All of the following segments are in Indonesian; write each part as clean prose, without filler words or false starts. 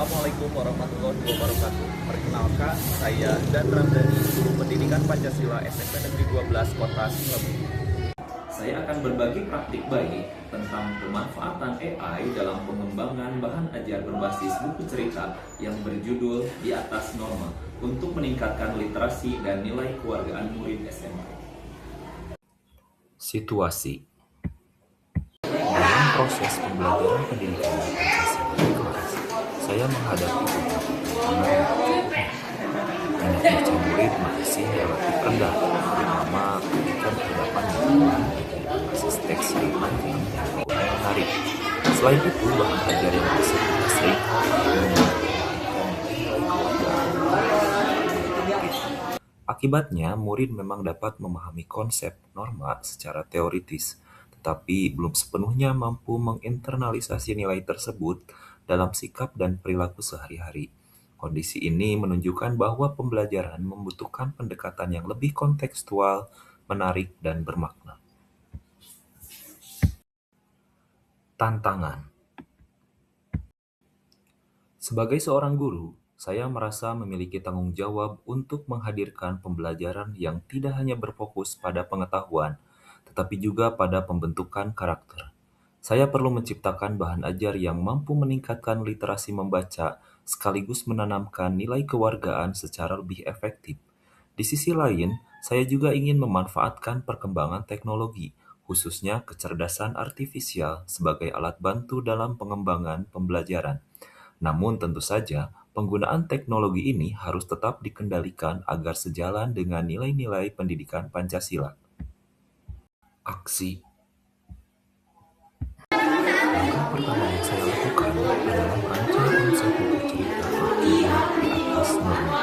Assalamualaikum warahmatullahi wabarakatuh. Perkenalkan, saya Dan Ramdhani, Guru Pendidikan Pancasila SMP Negeri 12 Kota Sukabumi. Saya akan berbagi praktik baik tentang pemanfaatan AI dalam pengembangan bahan ajar berbasis buku cerita yang berjudul Di Atas Norma untuk meningkatkan literasi dan nilai kewargaan murid SMA. Situasi dalam proses pembelajaran pendidikan Pancasila di kelas, saya menghadapi beberapa tantangan yang cukup minat baca murid masih relatif rendah, terutama ketika berhadapan dengan berbasis teks yang panjang dan kurang menarik. Selain itu, bahan ajar yang disediakan seringkali memberikan nilai kewargaan. Akibatnya, murid memang dapat memahami konsep norma secara teoritis, tetapi belum sepenuhnya mampu menginternalisasi nilai tersebut dalam sikap dan perilaku sehari-hari. Kondisi ini menunjukkan bahwa pembelajaran membutuhkan pendekatan yang lebih kontekstual, menarik, dan bermakna. Tantangan. Sebagai seorang guru, saya merasa memiliki tanggung jawab untuk menghadirkan pembelajaran yang tidak hanya berfokus pada pengetahuan, tetapi juga pada pembentukan karakter. Saya perlu menciptakan bahan ajar yang mampu meningkatkan literasi membaca, sekaligus menanamkan nilai kewargaan secara lebih efektif. Di sisi lain, saya juga ingin memanfaatkan perkembangan teknologi, khususnya kecerdasan artifisial, sebagai alat bantu dalam pengembangan pembelajaran. Namun tentu saja, penggunaan teknologi ini harus tetap dikendalikan agar sejalan dengan nilai-nilai pendidikan Pancasila. Aksi. Langkah pertama yang saya lakukan adalah merancang konsep buku cerita berjudul Di Atas Norma.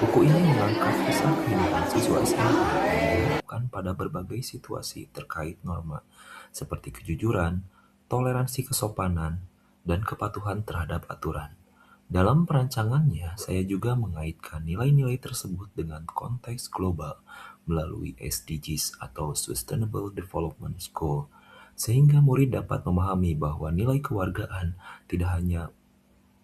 Buku ini mengangkat kisah kehidupan siswa SMA yang dihadapkan pada berbagai situasi terkait norma, seperti kejujuran, toleransi kesopanan, dan kepatuhan terhadap aturan. Dalam perancangannya, saya juga mengaitkan nilai-nilai tersebut dengan konteks global melalui SDGs atau Sustainable Development Goal, sehingga murid dapat memahami bahwa nilai kewargaan tidak hanya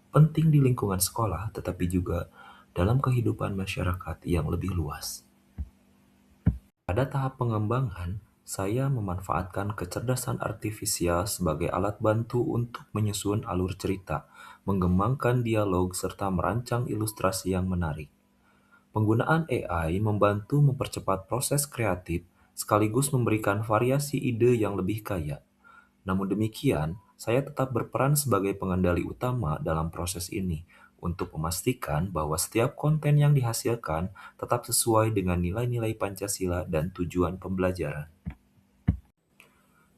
penting di lingkungan sekolah, tetapi juga dalam kehidupan masyarakat yang lebih luas. Pada tahap pengembangan, saya memanfaatkan kecerdasan artifisial sebagai alat bantu untuk menyusun alur cerita, mengembangkan dialog, serta merancang ilustrasi yang menarik. Penggunaan AI membantu mempercepat proses kreatif sekaligus memberikan variasi ide yang lebih kaya. Namun demikian, saya tetap berperan sebagai pengendali utama dalam proses ini untuk memastikan bahwa setiap konten yang dihasilkan tetap sesuai dengan nilai-nilai Pancasila dan tujuan pembelajaran.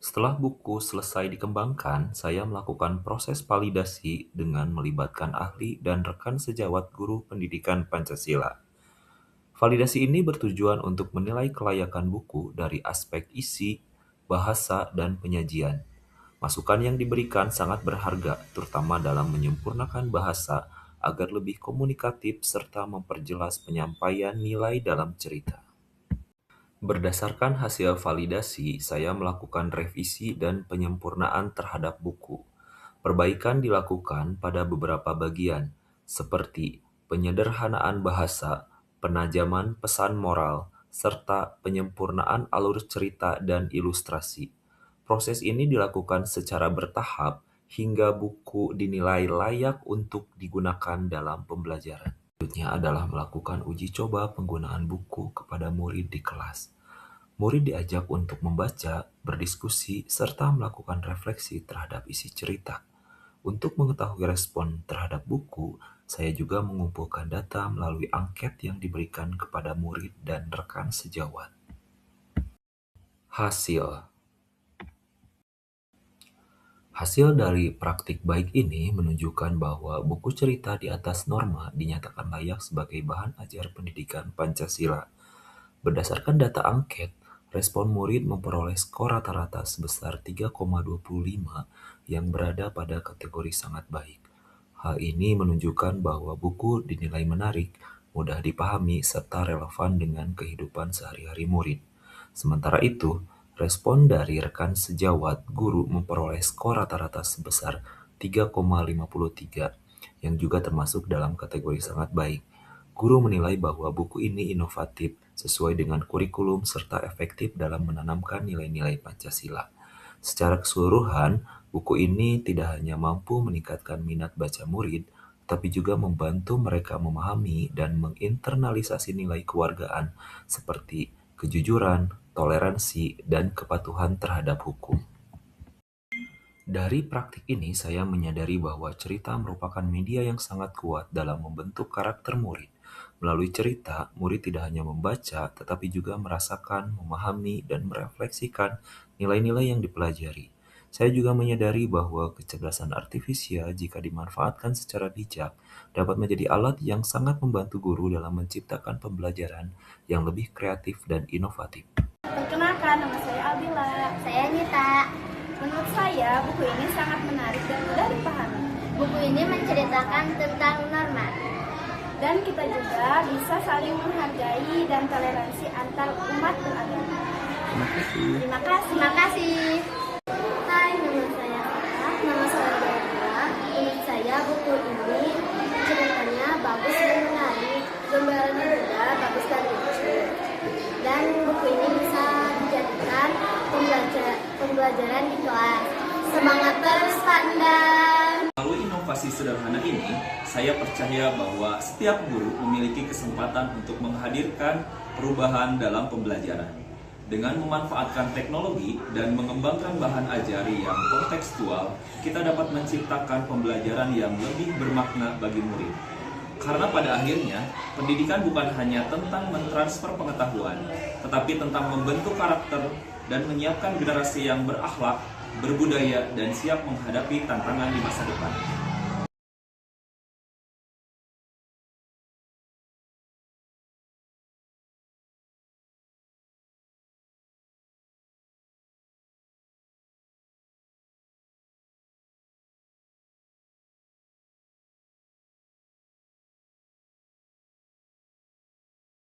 Setelah buku selesai dikembangkan, saya melakukan proses validasi dengan melibatkan ahli dan rekan sejawat guru pendidikan Pancasila. Validasi ini bertujuan untuk menilai kelayakan buku dari aspek isi, bahasa, dan penyajian. Masukan yang diberikan sangat berharga, terutama dalam menyempurnakan bahasa agar lebih komunikatif serta memperjelas penyampaian nilai dalam cerita. Berdasarkan hasil validasi, saya melakukan revisi dan penyempurnaan terhadap buku. Perbaikan dilakukan pada beberapa bagian, seperti penyederhanaan bahasa, penajaman pesan moral, serta penyempurnaan alur cerita dan ilustrasi. Proses ini dilakukan secara bertahap hingga buku dinilai layak untuk digunakan dalam pembelajaran. Selanjutnya adalah melakukan uji coba penggunaan buku kepada murid di kelas. Murid diajak untuk membaca, berdiskusi, serta melakukan refleksi terhadap isi cerita. Untuk mengetahui respon terhadap buku, saya juga mengumpulkan data melalui angket yang diberikan kepada murid dan rekan sejawat. Hasil dari praktik baik ini menunjukkan bahwa buku cerita Di Atas Norma dinyatakan layak sebagai bahan ajar pendidikan Pancasila. Berdasarkan data angket, respon murid memperoleh skor rata-rata sebesar 3,25 yang berada pada kategori sangat baik. Hal ini menunjukkan bahwa buku dinilai menarik, mudah dipahami, serta relevan dengan kehidupan sehari-hari murid. Sementara itu, respon dari rekan sejawat guru memperoleh skor rata-rata sebesar 3,53 yang juga termasuk dalam kategori sangat baik. Guru menilai bahwa buku ini inovatif, sesuai dengan kurikulum, serta efektif dalam menanamkan nilai-nilai Pancasila. Secara keseluruhan, buku ini tidak hanya mampu meningkatkan minat baca murid, tapi juga membantu mereka memahami dan menginternalisasi nilai kewargaan seperti kejujuran, toleransi, dan kepatuhan terhadap hukum. Dari praktik ini, saya menyadari bahwa cerita merupakan media yang sangat kuat dalam membentuk karakter murid. Melalui cerita, murid tidak hanya membaca, tetapi juga merasakan, memahami, dan merefleksikan nilai-nilai yang dipelajari. Saya juga menyadari bahwa kecerdasan artifisial, jika dimanfaatkan secara bijak, dapat menjadi alat yang sangat membantu guru dalam menciptakan pembelajaran yang lebih kreatif dan inovatif. Perkenalkan, nama saya Albila. Saya Nita. Menurut saya, buku ini sangat menarik dan mudah dipahami. Buku ini menceritakan tentang norma. Dan kita juga bisa saling menghargai dan toleransi antar umat beragama. Terima kasih. Hai, nama saya Farah. Nama saya Dara. Menurut saya buku ini ceritanya bagus dan menarik. Gambarannya juga bagus dan lucu. Dan buku ini bisa dijadikan pembelajaran di kelas. Semangat terus, Pak Endang! Melalui inovasi sederhana ini, saya percaya bahwa setiap guru memiliki kesempatan untuk menghadirkan perubahan dalam pembelajaran. Dengan memanfaatkan teknologi dan mengembangkan bahan ajari yang kontekstual, kita dapat menciptakan pembelajaran yang lebih bermakna bagi murid. Karena pada akhirnya, pendidikan bukan hanya tentang mentransfer pengetahuan, tetapi tentang membentuk karakter dan menyiapkan generasi yang berakhlak, berbudaya, dan siap menghadapi tantangan di masa depan.